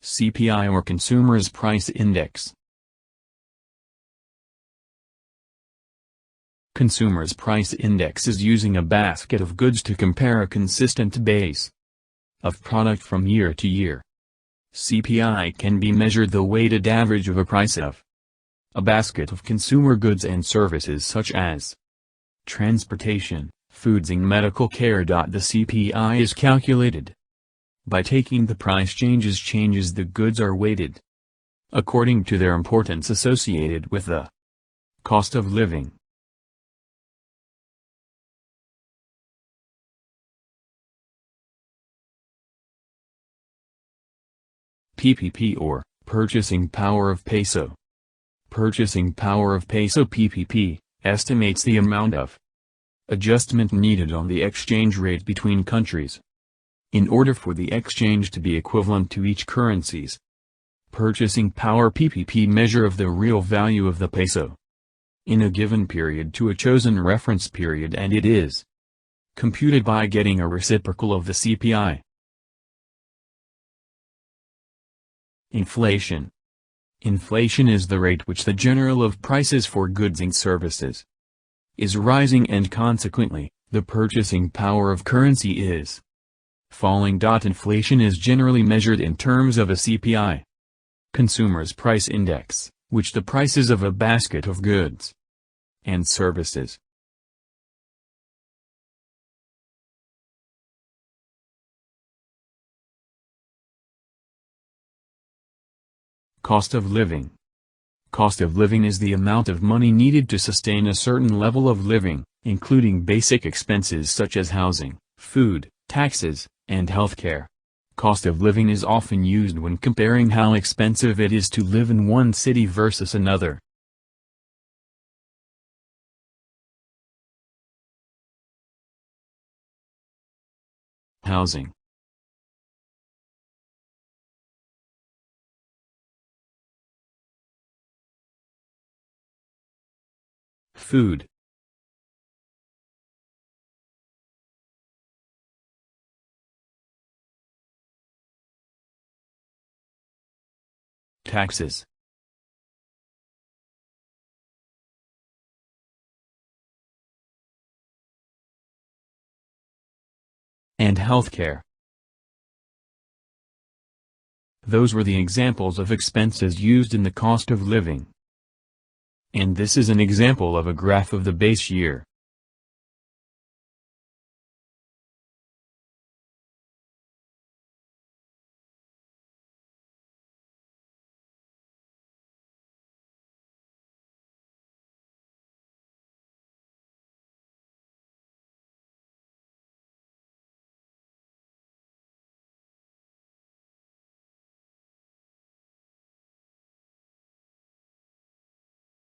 CPI or Consumers Price Index. Consumers Price Index is using a basket of goods to compare a consistent base of product from year to year. CPI can be measured the weighted average of a price of a basket of consumer goods and services such as transportation, foods and medical care. The CPI is calculated by taking the price changes the goods are weighted according to their importance associated with the cost of living. PPP or Purchasing Power of Peso. Purchasing Power of Peso (PPP) estimates the amount of adjustment needed on the exchange rate between countries in order for the exchange to be equivalent to each currency's purchasing power. PPP measure of the real value of the peso in a given period to a chosen reference period, and it is computed by getting a reciprocal of the CPI. Inflation. Inflation is the rate which the general of prices for goods and services is rising, and consequently, the purchasing power of currency is falling. Inflation is generally measured in terms of a CPI, Consumers Price Index, which the prices of a basket of goods and services. Cost of living. Cost of living is the amount of money needed to sustain a certain level of living, including basic expenses such as housing, food, taxes, and healthcare. Cost of living is often used when comparing how expensive it is to live in one city versus another. Housing. Food. Taxes. And healthcare. Those were the examples of expenses used in the cost of living. And this is an example of a graph of the base year.